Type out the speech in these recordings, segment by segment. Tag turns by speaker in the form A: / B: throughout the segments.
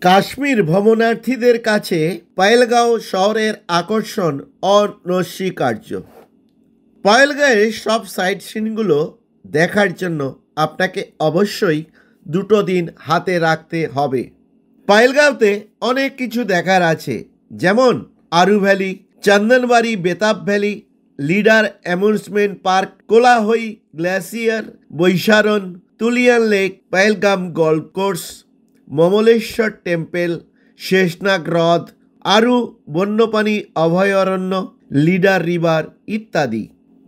A: কাশ্মীর ভ্রমণার্থীদের কাছে পাহেলগাঁও শহরের আকর্ষণ অনস্বীকার্য। পাহেলগাঁওয়ের সব সাইট সিনগুলো দেখার জন্য আপনাকে অবশ্যই 2 দিন হাতে রাখতে হবে। পাহেলগাঁওতে অনেক কিছু দেখার আছে, যেমন Aru valley, Chandanwari Betaab valley, Lidder amusement park, Kolahoi glacier, Baisaran, Tulian lake, Pahalgam golf course, Mamleshwar temple, Sheshnag হ্রদ, আরু বন্যপ্রাণী অভয়ারণ্য, লিডার রিভার ইত্যাদি।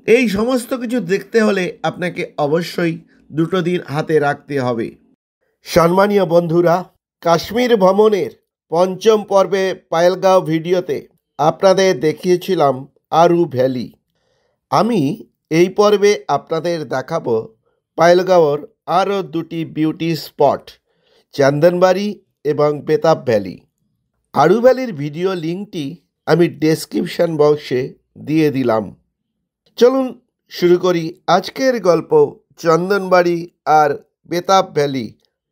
A: এই সমস্ত কিছু দেখতে হলে আপনাকে অবশ্যই 2 দিন হাতে রাখতে হবে। সম্মানীয় বন্ধুরা, কাশ্মীর ভ্রমণের 5ম পর্বে পাহেলগাঁও ভিডিওতে আপনাদের দেখিয়েছিলাম আরু ভ্যালি। আমি এই পর্বে আপনাদের দেখাবো পাহেলগাঁওর আরও 2টি বিউটি স্পট, চন্দনবাড়ি এবং বেতাব ভ্যালি। আরু ভ্যালির ভিডিও লিঙ্কটি আমি ডেসক্রিপশন বক্সে দিয়ে দিলাম। চলুন শুরু করি আজকের গল্প, চন্দনবাড়ি আর বেতাব ভ্যালি,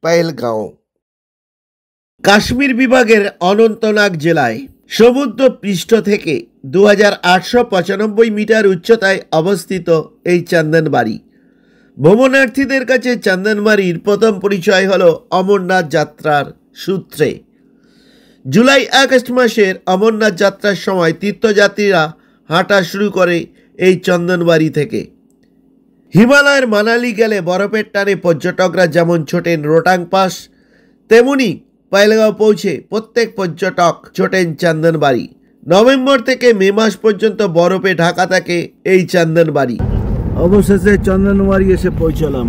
A: পাহেলগাঁও। কাশ্মীর বিভাগের অনন্তনাগ জেলায় সমুদ্র পৃষ্ঠ থেকে 2895 মিটার উচ্চতায় অবস্থিত এই চন্দনবাড়ি। ভ্রমণার্থীদের কাছে চন্দনবাড়ির প্রথম পরিচয় হলো অমরনাথ যাত্রার সূত্রে। জুলাই আগস্ট মাসের অমরনাথ যাত্রার সময় তীর্থযাত্রীরা হাঁটা শুরু করে এই চন্দনবাড়ি থেকে। হিমালয়ের মানালি গেলে বরফের টানে পর্যটকরা যেমন ছোটেন রোটাং পাস, তেমনি পাহেলগাঁও পৌঁছে প্রত্যেক পর্যটক ছোটেন চন্দনবাড়ি। নভেম্বর থেকে মে মাস পর্যন্ত বরফে ঢাকা থাকে এই চন্দনবাড়ি।
B: অবশেষে চন্দনবাড়ি এসে পৌঁছলাম।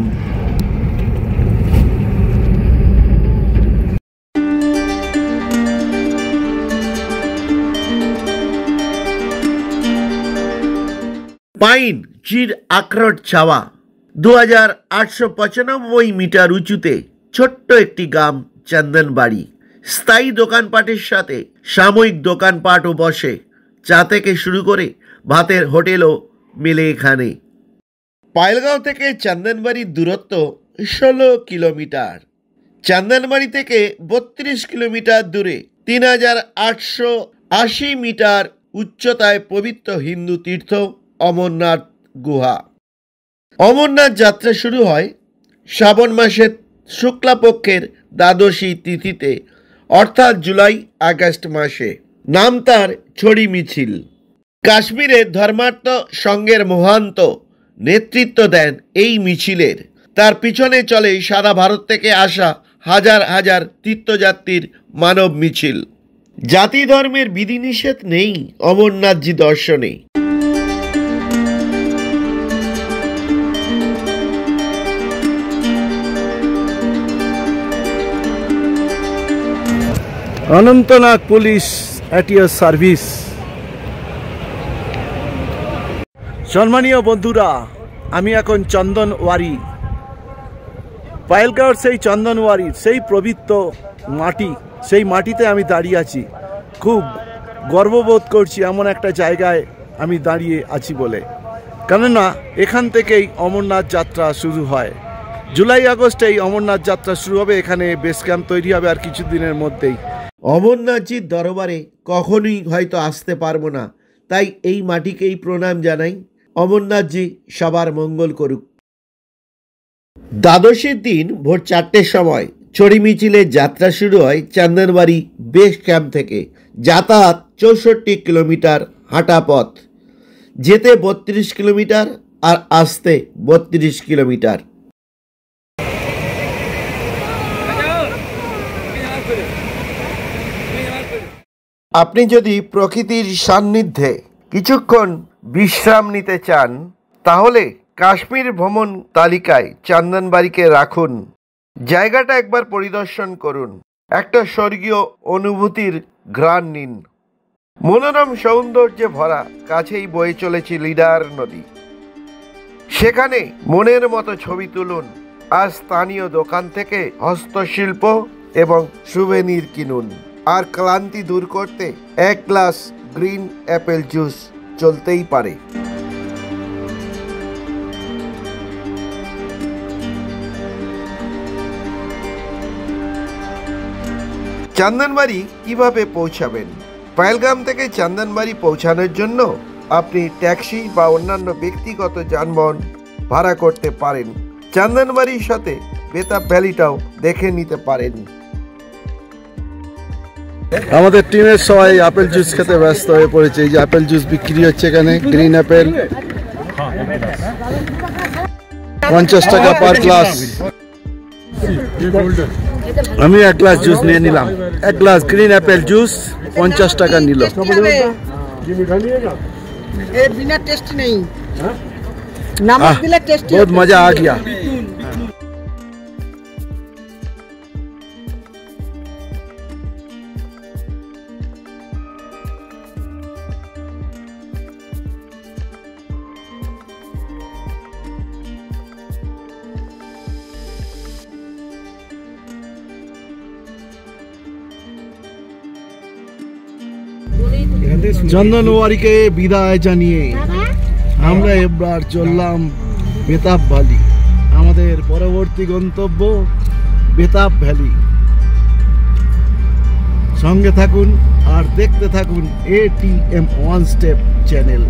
A: পাইন চির আখরোট ছাওয়া 2895 মিটার উঁচুতে ছোট্ট একটি গ্রাম চন্দনবাড়ি। স্থায়ী দোকানপাটের সাথে সাময়িক দোকানপাটও বসে। চা থেকে শুরু করে ভাতের হোটেলও মেলে এখানে। পাহেলগাঁও থেকে চন্দনবাড়ির দূরত্ব 16 কিলোমিটার। চন্দনবাড়ি থেকে 32 কিলোমিটার দূরে 3880 মিটার উচ্চতায় পবিত্র হিন্দু তীর্থ অমরনাথ গুহা। অমরনাথ যাত্রা শুরু হয় শ্রাবণ মাসের শুক্লাপক্ষের দ্বাদশী তিথিতে, অর্থাৎ জুলাই আগস্ট মাসে। নাম তার ছড়ি মিছিল। কাশ্মীরের ধর্মার্থ সংঘের মহান্ত নেতৃত্ব দেন এই মিছিলের। তার পিছনে চলে সারা ভারত থেকে আসা হাজার হাজার তীর্থযাত্রীর মানব মিছিল। জাতি ধর্মের বিধিনিষেধ নেই অমরনাথজি দর্শনে।
B: Anantnag police at your service. সম্মানীয় বন্ধুরা, আমি এখন চন্দনওয়ারি, পাহেলগাঁওর সেই চন্দনওয়ারির সেই পবিত্র মাটি, সেই মাটিতে আমি দাঁড়িয়ে আছি। খুব গর্ববোধ করছি এমন একটা জায়গায় আমি দাঁড়িয়ে আছি বলে, কেননা এখান থেকেই অমরনাথ যাত্রা শুরু হয়। জুলাই আগস্টেই অমরনাথ যাত্রা শুরু হবে। এখানে বেস ক্যাম্প তৈরি হবে আর কিছুদিনের মধ্যেই।
A: অমরনাথজির দরবারে কখনোই হয়তো আসতে পারবো না, তাই এই মাটিকেই প্রণাম জানাই। অমরনাথজি সবার মঙ্গল করুক। দ্বাদশীর দিন ভোর 4টের সময় ছড়ি মিছিলের যাত্রা শুরু হয় চন্দনবাড়ি বেস ক্যাম্প থেকে। যাতায়াত 64 কিলোমিটার হাঁটা পথ, যেতে 32 কিলোমিটার আর আসতে 32 কিলোমিটার। আপনি যদি প্রকৃতির সান্নিধ্যে কিছুক্ষণ বিশ্রাম নিতে চান, তাহলে কাশ্মীর ভ্রমণ তালিকায় চন্দনবাড়িকে রাখুন। জায়গাটা একবার পরিদর্শন করুন, একটা স্বর্গীয় অনুভূতির ঘ্রাণ নিন। মনোরম সৌন্দর্যে ভরা কাছেই বয়ে চলেছে লিডার নদী। সেখানে মনের মতো ছবি তুলুন আর স্থানীয় দোকান থেকে হস্তশিল্প এবং সুভেনির কিনুন। আর ক্লান্তি দূর করতে 1 গ্লাস গ্রিন অ্যাপেল জুস চলতেই পারে। চন্দনবাড়ি কিভাবে পৌঁছাবেন? পহেলগাম থেকে চন্দনবাড়ি পৌঁছানোর জন্য আপনি ট্যাক্সি বা অন্যান্য ব্যক্তিগত যানবাহন ভাড়া করতে পারেন। চন্দনবাড়ির সাথে বেতাব ভ্যালিটাও দেখে নিতে পারেন।
B: আমাদের টিমের সবাই আপেল জুস খেতে ব্যস্ত হয়ে পড়েছে। এই যে আপেল জুস বিক্রি হচ্ছে এখানে, গ্রিন আপেল 50 টাকা পার গ্লাস। আমি এক গ্লাস জুস নিয়ে নিলাম। এক গ্লাস গ্রিন আপেল জুস 50 টাকা নিল।
C: बिना टेस्ट नहीं, नमक दिला टेस्टी।
B: बहुत मजा आ गया। চন্দনবাড়িকে বিদায় জানিয়ে আমরা এবার চললাম বেতাব ভ্যালি। আমাদের পরবর্তী গন্তব্য বেতাব ভ্যালি। সঙ্গে থাকুন আর দেখতে থাকুন ATM one step channel.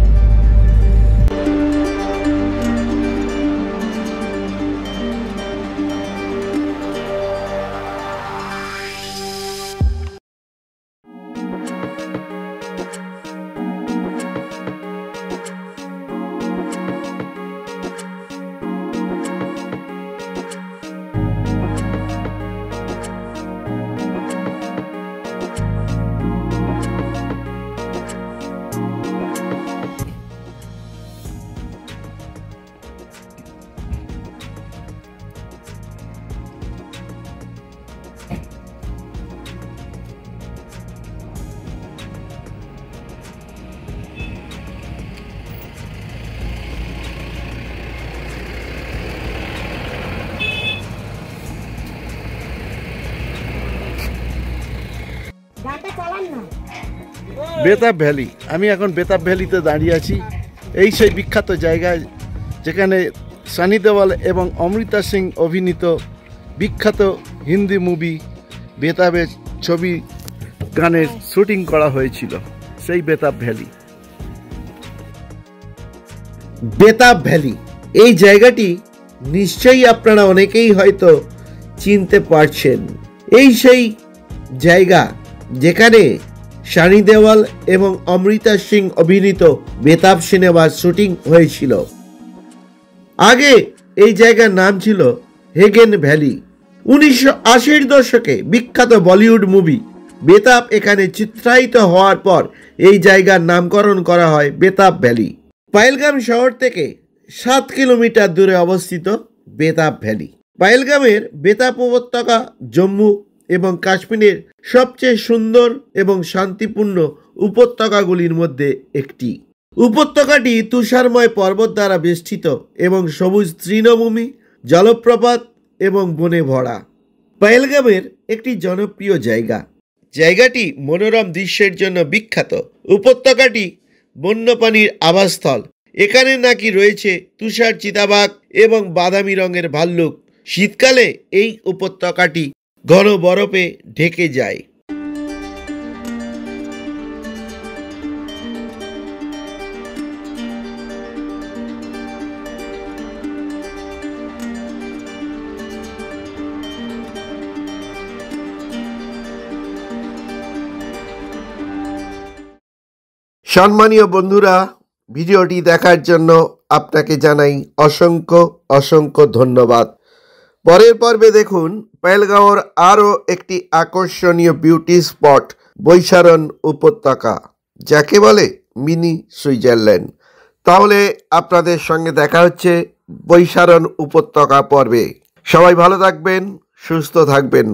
B: Betaab valley. আমি এখন বেতাব ভ্যালিতে দাঁড়িয়ে আছি। এই সেই বিখ্যাত জায়গায় যেখানে সানি দেওয়াল এবং অমৃতা সিং অভিনীত বিখ্যাত হিন্দি মুভি বেতাবের ছবি গানের শুটিং করা হয়েছিল, সেই বেতাব ভ্যালি।
A: বেতাব ভ্যালি এই জায়গাটি নিশ্চয়ই আপনারা অনেকেই হয়তো চিনতে পারছেন। এই সেই জায়গা যেখানে সানি দেওয়াল এবং অমৃতা সিং অভিনীত বেতাব সিনেমার শুটিং হয়েছিল। আগে এই জায়গার নাম ছিল হেগেন ভ্যালি। 1980-র দশকে বিখ্যাত বলিউড মুভি বেতাব এখানে চিত্রায়িত হওয়ার পর এই জায়গার নামকরণ করা হয় বেতাব ভ্যালি। পহেলগাম শহর থেকে 7 কিলোমিটার দূরে অবস্থিত বেতাব ভ্যালি। পহেলগামের বেতাব উপত্যকা জম্মু এবং কাশ্মীরের সবচেয়ে সুন্দর এবং শান্তিপূর্ণ উপত্যকাগুলির মধ্যে একটি। উপত্যকাটি তুষারময় পর্বত দ্বারা বেষ্টিত এবং সবুজ তৃণভূমি, জলপ্রপাত এবং বনে ভরা। পহেলগামের একটি জনপ্রিয় জায়গা। জায়গাটি মনোরম দৃশ্যের জন্য বিখ্যাত। উপত্যকাটি বন্যপ্রাণীর আবাসস্থল। এখানে নাকি রয়েছে তুষার চিতাবাঘ এবং বাদামি রঙের ভাল্লুক। শীতকালে এই উপত্যকাটি ঘন বরফে ঢেকে যায়। সম্মানীয় বন্ধুরা, ভিডিওটি দেখার জন্য আপনাকে জানাই অসংখ্য অসংখ্য ধন্যবাদ। পরের পর্বে দেখুন পহেলগাঁওর আরও একটি আকর্ষণীয় বিউটি স্পট বৈশারণ উপত্যকা, যাকে বলে মিনি সুইজারল্যান্ড। তাহলে আপনাদের সঙ্গে দেখা হচ্ছে বৈশারণ উপত্যকা পর্বে। সবাই ভালো থাকবেন, সুস্থ থাকবেন।